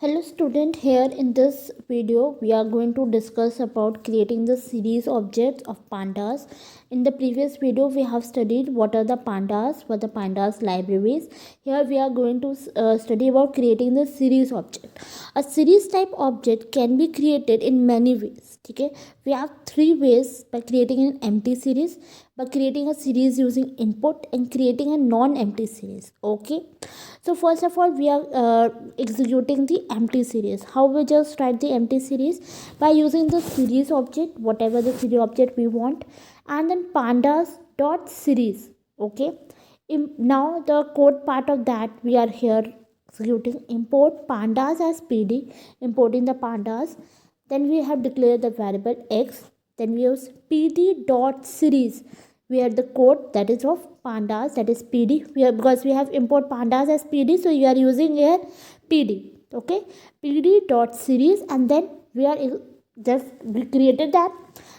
Hello student, here in this video we are going to discuss about creating the series objects of pandas. In the previous video we have studied what are the pandas, what the pandas libraries. Here we are going to study about creating the series object. A series type object can be created in many ways. Okay, we have three ways: by creating an empty series, by creating a series using input, and creating a non-empty series. Okay, so first of all we are executing the empty series. How we just write the empty series? By using the series object, whatever the series object we want, and then pandas dot series. Okay, now the code part of that we are here executing. Import pandas as pd, importing the pandas. Then we have declared the variable x. Then we use pd dot series, where the code that is of pandas, that is pd. Because we have import pandas as pd, so you are using here pd. Okay, pd dot series, and then we are we created that.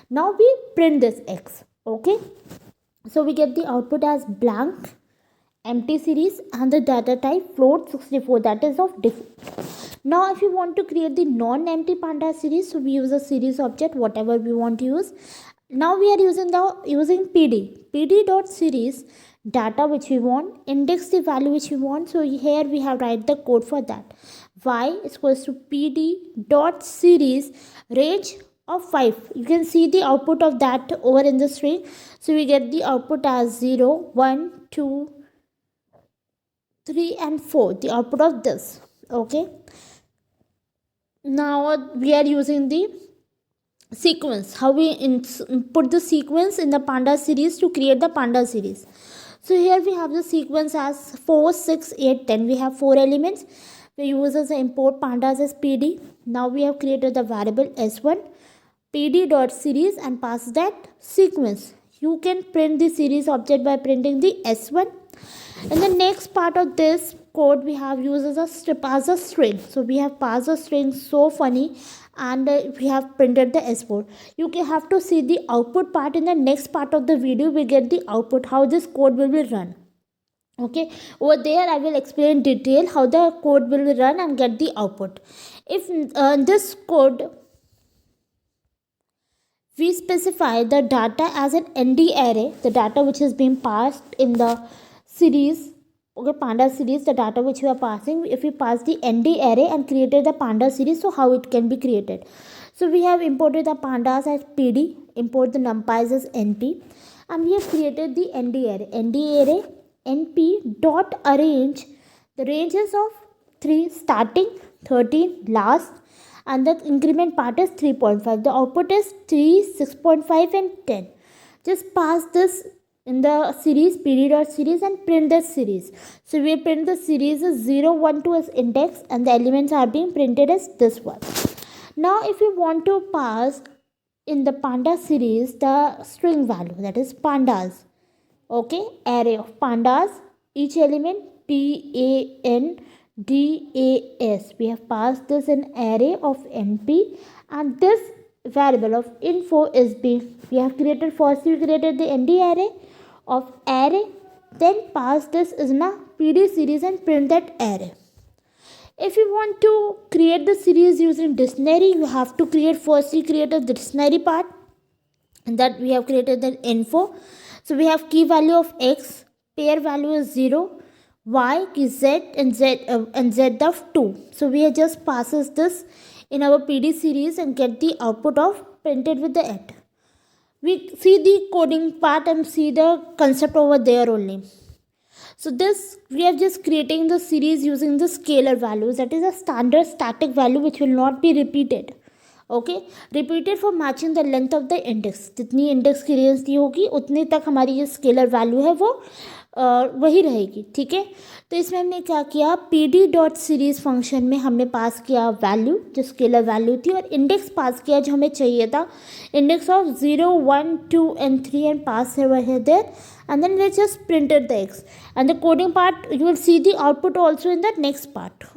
Now we print this x. Okay, so we get the output as blank empty series, and the data type float 64, that is of default. Now if you want to create the non-empty panda series, so we use a series object, whatever we want to use. Now we are using pd dot series, data which we want, index the value which we want. So here we have write the code for that. Y is equals to pd dot series range of 5. You can see the output of that over in the string. So we get the output as 0, 1, 2, 3 and 4, the output of this. Okay, now we are using the sequence, how we put the sequence in the panda series to create the panda series. So here we have the sequence as 4, 6, 8, 10. We have 4 elements. We use as import pandas as pd. Now we have created the variable s1 pd dot series and pass that sequence. You can print the series object by printing the s1. In the next part of this code we have used as a string. So we have passed a string, so funny, and we have printed the s4. You can have to see the output part in the next part of the video. We get the output, how this code will be run. Okay, over there I will explain in detail how the code will be run and get the output. If this code we specify the data as an nd array, the data which is being passed in the series, okay, panda series, the data which we are passing, if we pass the nd array and created the panda series, so how it can be created? So we have imported the pandas as pd, import the numpys as np, and we have created the nd array np dot arrange the ranges of 3 starting, 13 last, and the increment part is 3.5. The output is 3, 6.5 and 10. Just pass this in the series pd dot series and print the series. So we print the series as 0, 1, 2 as index, and the elements are being printed as this one. Now if you want to pass in the panda series the string value, that is pandas, okay, array of pandas, each element pandas, we have passed this in array of np, and this variable of info is being, we have created, first we created the nd array of array, then pass this in a pd series and print that array. If you want to create the series using dictionary, you have to firstly create a dictionary part, and that we have created the info. So we have key value of x, pair value is 0, y is z, and z of 2. So we just passes this in our pd series and get the output of printed with the at. We see the coding part and see the concept over there only. So this, we are just creating the series using the scalar values, that is a standard static value which will not be repeated. Okay, repeated for matching the length of the index. जितनी index की range दी होगी उतने तक हमारी ये scalar value है वो वही रहेगी. ठीक है, तो इसमें हमने क्या किया, pd डॉट सीरीज फंक्शन में हमने पास किया वैल्यू जो स्केलर वैल्यू थी, और इंडेक्स पास किया जो हमें चाहिए था, index of 0, 1, 2 and 3, and pass over there, and then we just printed the x, and the coding part you will see the output also in the next part.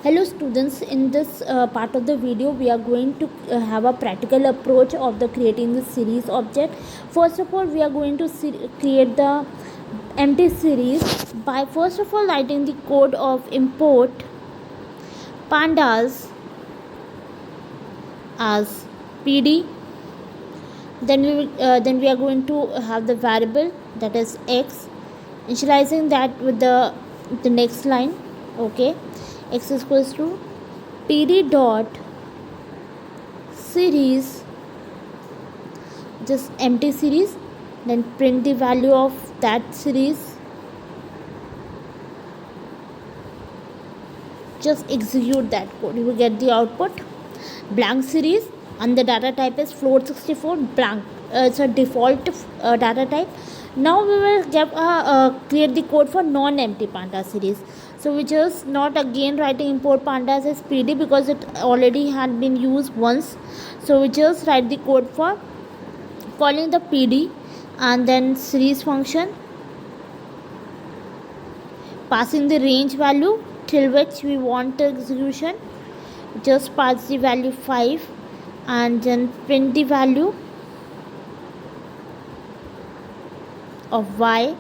Hello students, in this part of the video we are going to have a practical approach of the creating the series object. First of all we are going to create the empty series by first of all writing the code of import pandas as PD. Then we are going to have the variable that is x, initializing that with the next line. Okay, x is equals to PD dot series, just empty series, then print the value of that series. Just execute that code, you will get the output blank series, and the data type is float 64 blank. It's a default data type. Now we will create the code for non-empty panda series. So we just not again writing import pandas as PD because it already had been used once. So we just write the code for calling the PD and then series function, passing the range value till which we want the execution. Just pass the value 5 and then print the value of y.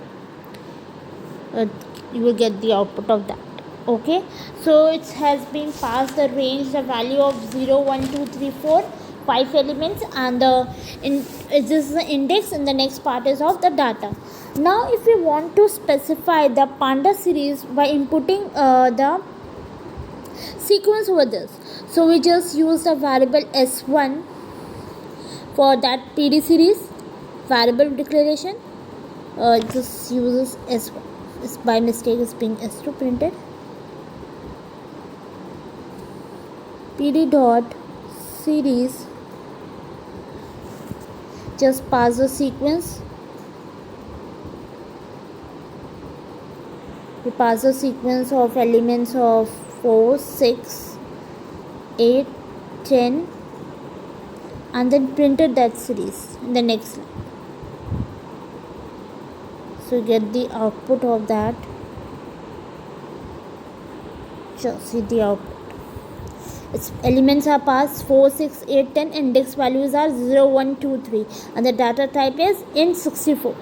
You will get the output of that. Okay, so it has been passed the range, the value of 0 1 2 3 4 5 elements, and this is the index, and the next part is of the data. Now if we want to specify the panda series by inputting the sequence over this, so we just use the variable s1 for that PD series variable declaration. Just uses s1. It's by mistake is being s2 printed. PD dot series, just pass the sequence. We pass the sequence of elements of 4 6 8 10 and then printed that series in the next line. So get the output of that. Just see the output. Its elements are passed 4 6 8 10, index values are 0 1 2 3, and the data type is int64.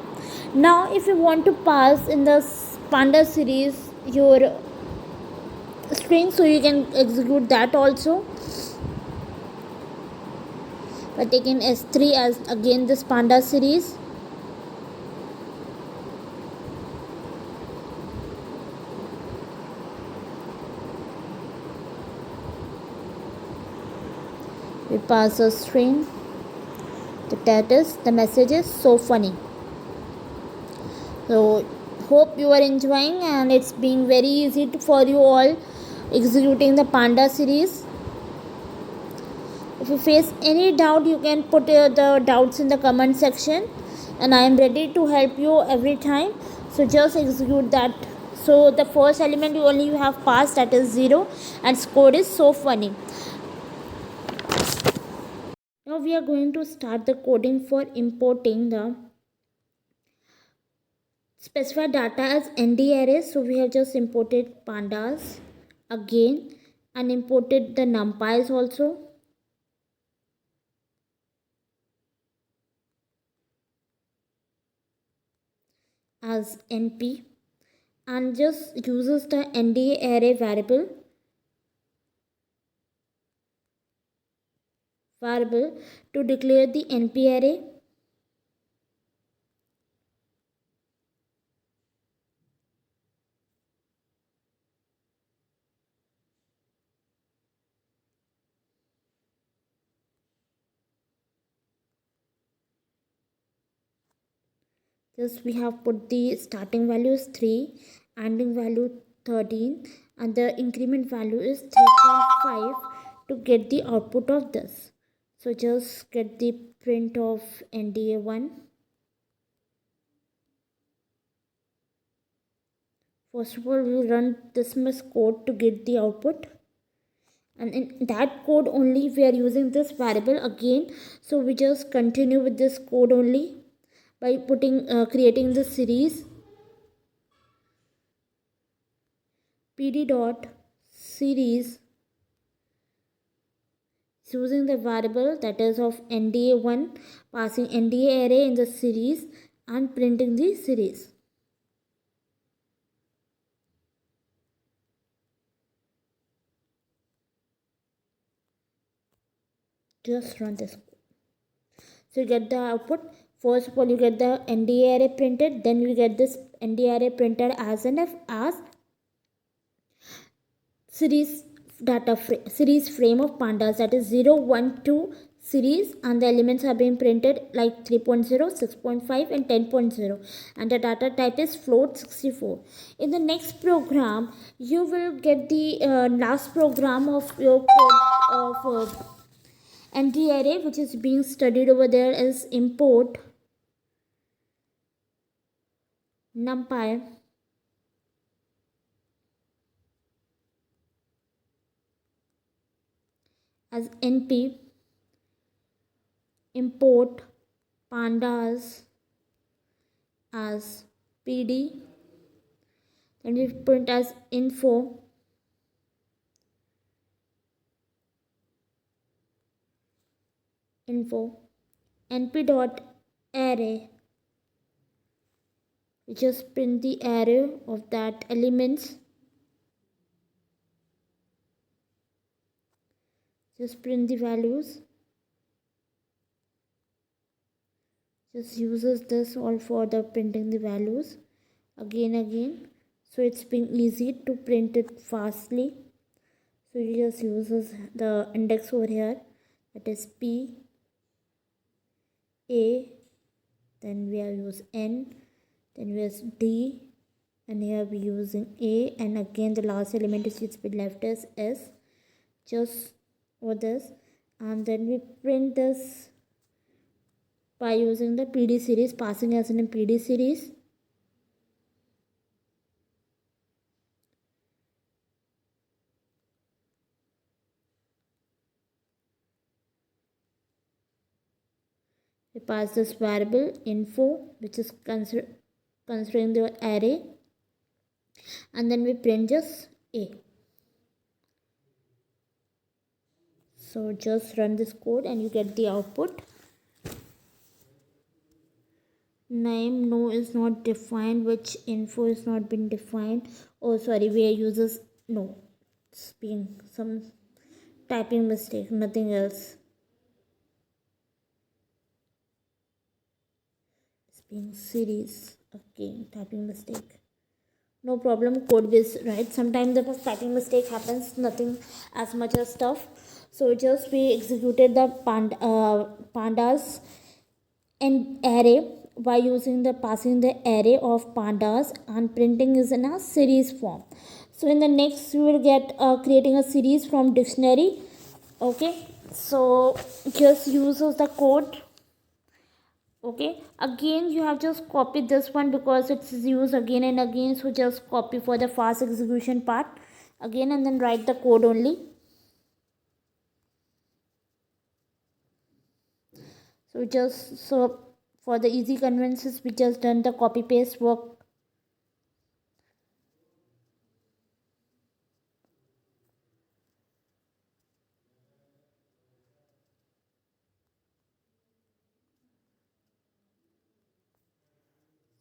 Now if you want to pass in the panda series your string, so you can execute that also by taking s3 as again this panda series. We pass a string. The message is so funny. So hope you are enjoying, and it's being very easy for you all executing the panda series. If you face any doubt, you can put the doubts in the comment section, and I am ready to help you every time. So just execute that. So the first element you have passed, that is 0, and score is so funny. Now we are going to start the coding for importing the specified data as ND arrays. So we have just imported pandas again and imported the numpys also. As NP, and just uses the ND array variable to declare the NP array. Just we have put the starting value is 3, ending value 13, and the increment value is 3.5 to get the output of this. So just get the print of NDA1. First of all, we will run this much code to get the output, and in that code only we are using this variable again. So we just continue with this code only by creating the series PD dot series, using the variable that is of NDA1, passing NDA array in the series and printing the series. Just run this. So you get the output. First of all, you get the ND array printed. Then you get this ND array printed as series series frame of pandas, that is 0, 1, 2 series, and the elements are being printed like 3.0, 6.5 and 10.0, and the data type is float 64. In the next program you will get the last program of your code of ND array, which is being studied over there, is import numpy as np, import pandas as pd, then we print as info np dot array, we just print the array of that elements, just print the values, just uses this all for the printing the values again, so it's being easy to print it fastly. So you just uses the index over here, that is p a, then we are use n, then we use d, and here we using a, and again the last element which is left is s, just over this, and then we print this by using the PD series, passing as in PD series. We pass this variable info, which is considering the array, and then we print just a. So just run this code and you get the output. Name no is not defined, which info is not been defined. Oh sorry, we uses no, it's being some typing mistake, nothing else. It's being series, again typing mistake. No problem, code base, right? Sometimes the typing mistake happens, nothing as much as stuff. So just we executed the pandas and array by using the passing the array of pandas and printing is in a series form. So in the next we will get creating a series from dictionary. Okay, so just uses the code. Okay, again you have just copied this one because it's used again and again, so just copy for the fast execution part again and then write the code only. So for the easy conveniences we just done the copy paste work.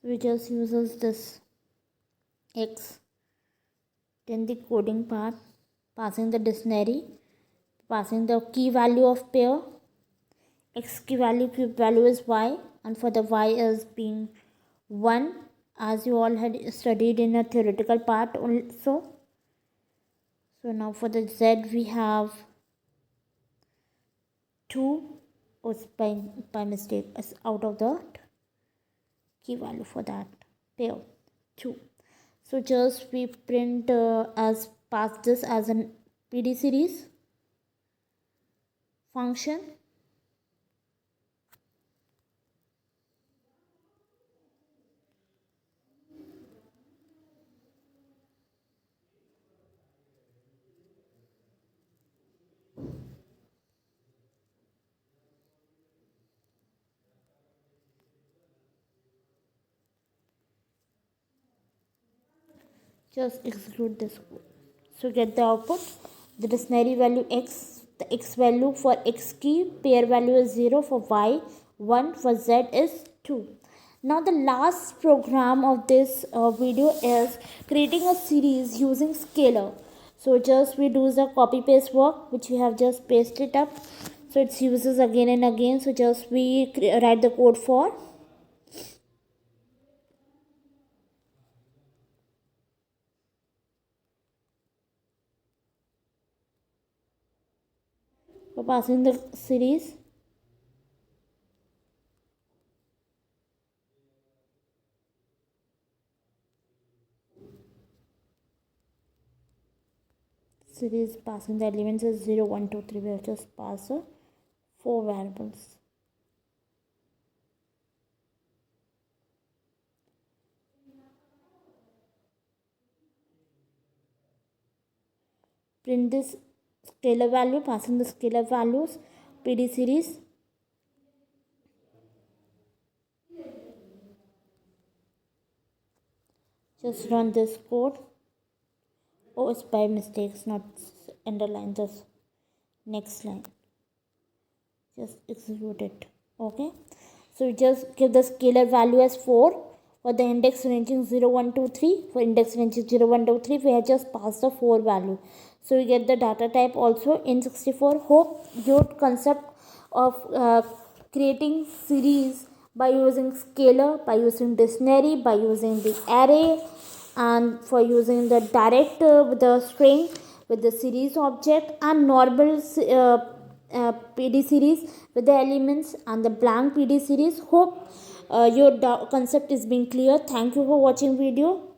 We just uses this x, then the coding part, passing the dictionary, passing the key value of pair, x key value is y, and for the y is being 1, as you all had studied in a theoretical part also. So now for the z we have 2, by mistake is out of the key value for that pair 2. So just we print as pass this as an PD series function. Just execute this code. So get the output, the dictionary value x, the x value for x key, pair value is 0, for y 1, for z is 2. Now the last program of this video is creating a series using scalar. So just we do the copy paste work which we have just pasted up. So it's uses again and again. So just we write the code for. For passing the series. Series passing the elements is 0, 1, 2, 3. We have just passed 4 variables. Print this scalar value, passing the scalar values, PD series. Just run this code. Oh, it's by mistakes, not underline, just next line. Just execute it. Okay. So we just give the scalar value as 4 for the index ranging 0, 1, 2, 3. For index ranging 0, 1, 2, 3, we have just passed the 4 value. So we get the data type also in 64. Hope your concept of creating series by using scalar, by using dictionary, by using the array, and for using the direct with the string with the series object, and normal PD series with the elements, and the blank PD series. Hope your concept is being clear. Thank you for watching video.